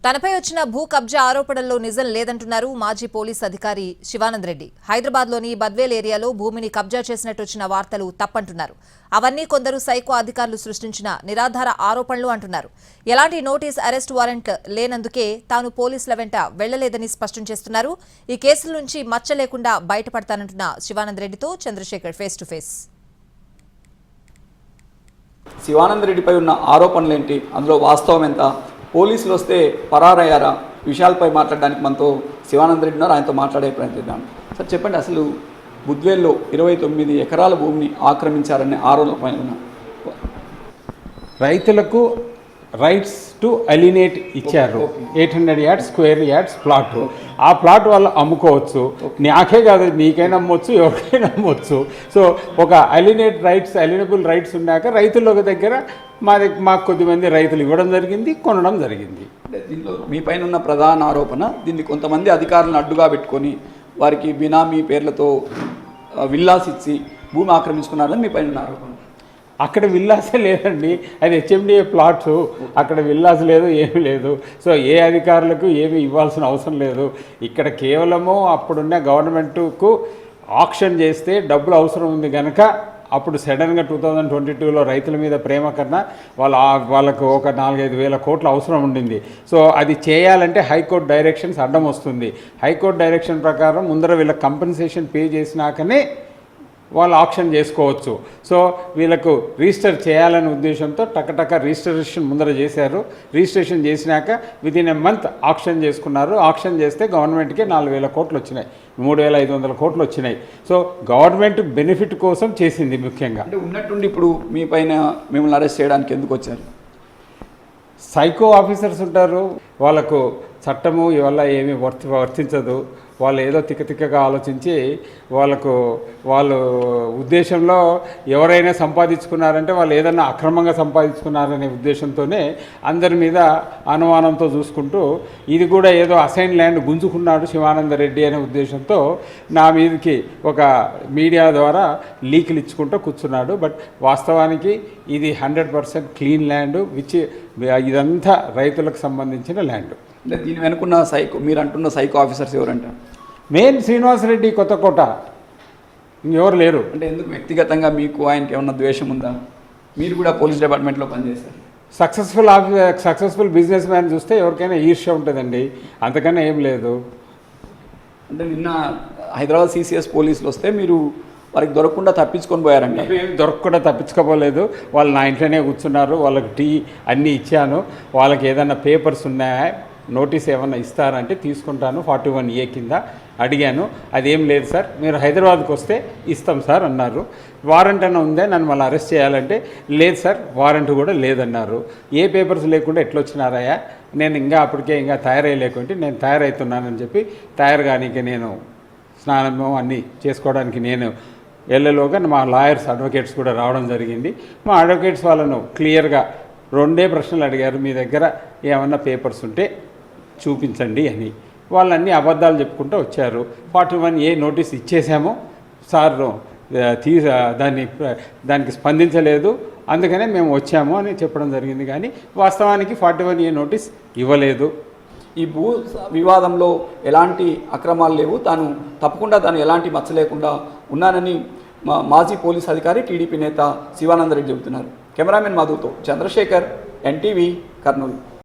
తనపై వచ్చిన భూ కబ్జా ఆరోపణల్లో నిజం లేదంటున్నారు మాజీ పోలీస్ అధికారి శివానంద్ రెడ్డి. హైదరాబాద్లోని బద్వేల్ ఏరియాలో భూమిని కబ్జా చేసినట్టు వచ్చిన వార్తలు తప్పంటున్నారు. అవన్నీ కొందరు సైకో అధికారులు సృష్టించిన నిరాధార ఆరోపణలు అంటున్నారు. ఎలాంటి నోటీస్ అరెస్ట్ వారెంట్ లేనందుకే తాను పోలీసుల వెంట వెళ్లలేదని స్పష్టం చేస్తున్నారు. ఈ కేసుల నుంచి మచ్చ లేకుండా బయటపడతానంటున్న శివానంద్ రెడ్డితో Chandrashekhar face to face. Shivanand రెడ్డిపై ఉన్న ఆరోపణలేంటి, అందులో వాస్తవం ఎంత, పోలీసులు వస్తే పరారయ్యారా, విషయాలపై మాట్లాడడానికి మనతో శివానంద్ రెడ్డి ఉన్నారు. ఆయనతో మాట్లాడే ప్రయత్నిద్దాం. సార్ చెప్పండి, అసలు బుద్వేల్లో 29 ఎకరాల భూమిని ఆక్రమించారనే ఆరోపణ రైతులకు రైట్స్ టు అలినేట్ ఇచ్చారు. 800 yards స్క్వేర్ యార్డ్స్ ప్లాట్. ఆ ప్లాట్ వాళ్ళు అమ్ముకోవచ్చు. నాకే కాదు, నీకైనా అమ్మవచ్చు, ఎవరికైనా అమ్మవచ్చు. సో ఒక అలినేబుల్ రైట్స్ ఉన్నాక రైతుల దగ్గర మాకు కొద్దిమంది రైతులు ఇవ్వడం జరిగింది, కొనడం జరిగింది. దీనిలో మీ పైన ఉన్న ప్రధాన ఆరోపణ, దీన్ని కొంతమంది అధికారులను అడ్డుగా పెట్టుకొని వారికి బినామీ పేర్లతో విల్లాస్ ఇచ్చి భూమి ఆక్రమించుకున్నారని మీ పైన ఉన్న ఆరోపణ. అక్కడ విల్లాసే లేదండి, అది హెచ్ఎండిఏ ప్లాట్స్. అక్కడ విల్లాస్ లేదు, ఏమీ లేదు. సో ఏ అధికారులకు ఏమీ ఇవ్వాల్సిన అవసరం లేదు. ఇక్కడ కేవలము అప్పుడున్న గవర్నమెంట్కు ఆక్షన్ చేస్తే డబ్బులు అవసరం ఉంది కనుక అప్పుడు సడన్గా 2022లో రైతుల మీద ప్రేమ కన్నా వాళ్ళకు ఒక 4-5 వేల కోట్ల అవసరం ఉండింది. సో అది చేయాలంటే హైకోర్టు డైరెక్షన్స్ అడ్డం వస్తుంది. హైకోర్టు డైరెక్షన్ ప్రకారం ముందర వీళ్ళకి కంపెన్సేషన్ పే చేసినాకనే వాళ్ళు ఆక్షన్ చేసుకోవచ్చు. సో వీళ్ళకు రిజిస్టర్ చేయాలనే ఉద్దేశంతో టకటక రిజిస్ట్రేషన్ ముందర చేశారు. రిజిస్ట్రేషన్ చేసినాక వితిన్ ఎ మంత్ ఆక్షన్ చేసుకున్నారు. ఆక్షన్ చేస్తే గవర్నమెంట్కి 4,000 కోట్లు వచ్చినాయి, 3,500 కోట్లు వచ్చినాయి. సో గవర్నమెంట్ బెనిఫిట్ కోసం చేసింది ముఖ్యంగా. అంటే ఉన్నట్టుండి ఇప్పుడు మీ పైన మిమ్మల్ని అరెస్ట్ చేయడానికి ఎందుకు వచ్చారు? సైకో ఆఫీసర్స్ ఉంటారు, వాళ్ళకు చట్టము ఇవల్ల ఏమీ వర్తించదు. వాళ్ళు ఏదో తిక్కగా ఆలోచించి వాళ్ళు ఉద్దేశంలో ఎవరైనా సంపాదించుకున్నారంటే వాళ్ళు ఏదన్నా అక్రమంగా సంపాదించుకున్నారనే ఉద్దేశంతోనే అందరి మీద అనుమానంతో చూసుకుంటూ ఇది కూడా ఏదో అసైన్ ల్యాండ్ గుంజుకున్నాడు శివానంద రెడ్డి అనే ఉద్దేశంతో నా మీదకి ఒక మీడియా ద్వారా లీకులు ఇచ్చుకుంటూ కూర్చున్నాడు. బట్ వాస్తవానికి ఇది 100% క్లీన్ ల్యాండ్, ఇదంతా రైతులకు సంబంధించిన ల్యాండ్. అంటే దీని వెనుకున్న మీరు అంటున్న సైకో ఆఫీసర్స్ ఎవరంట? మెయిన్ శ్రీనివాసరెడ్డి కొత్తకోట, ఇంకెవరు లేరు. అంటే ఎందుకు వ్యక్తిగతంగా మీకు ఆయనకి ఏమన్నా ద్వేషం ఉందా? మీరు కూడా పోలీస్ డిపార్ట్మెంట్లో పనిచేస్తారు. సక్సెస్ఫుల్ బిజినెస్ మ్యాన్ చూస్తే ఎవరికైనా ఈర్ష్య ఉంటుందండి, అంతకన్నా ఏం లేదు. అంటే నిన్న హైదరాబాద్ CCS పోలీసులు వస్తే మీరు వారికి దొరకకుండా తప్పించుకొని పోయారండి? దొరకకుండా తప్పించుకోపోలేదు. వాళ్ళు నా ఇంట్లోనే కూర్చున్నారు. వాళ్ళకి టీ అన్నీ ఇచ్చాను. వాళ్ళకి ఏదైనా పేపర్స్ ఉన్నాయా, నోటీస్ ఏమన్నా ఇస్తారంటే తీసుకుంటాను. 41A కింద అడిగాను. అదేం లేదు సార్, మీరు హైదరాబాద్కి వస్తే ఇస్తాం సార్ అన్నారు. వారెంట్ అన్న ఉందే నన్ను మళ్ళీ అరెస్ట్ చేయాలంటే, లేదు సార్ వారెంట్ కూడా లేదన్నారు. ఏ పేపర్స్ లేకుండా ఎట్లొచ్చినారయ్యా, నేను అప్పటికే తయారయ్యలేకుంటే నేను తయారవుతున్నానని చెప్పి తయారు కానీకి నేను స్నానము అన్నీ చేసుకోవడానికి నేను వెళ్ళలోగా మా లాయర్స్ అడ్వకేట్స్ కూడా రావడం జరిగింది. మా అడ్వకేట్స్ వాళ్ళను క్లియర్గా 2 ప్రశ్నలు అడిగారు, మీ దగ్గర ఏమన్నా పేపర్స్ ఉంటే చూపించండి అని. వాళ్ళన్నీ అబద్ధాలు చెప్పుకుంటూ వచ్చారు. 41A నోటీస్ ఇచ్చేసాము సార్, దానికి స్పందించలేదు, అందుకనే మేము వచ్చాము అని చెప్పడం జరిగింది. కానీ వాస్తవానికి 41A నోటీస్ ఇవ్వలేదు. ఈ భూ వివాదంలో ఎలాంటి అక్రమాలు లేవు, తప్పకుండా ఎలాంటి మచ్చ లేకుండా ఉన్నానని మాజీ పోలీస్ అధికారి టీడీపీ నేత శివానంద రెడ్డి చెబుతున్నారు. కెమెరామెన్ మధుతో చంద్రశేఖర్, NTV, కర్నూలు.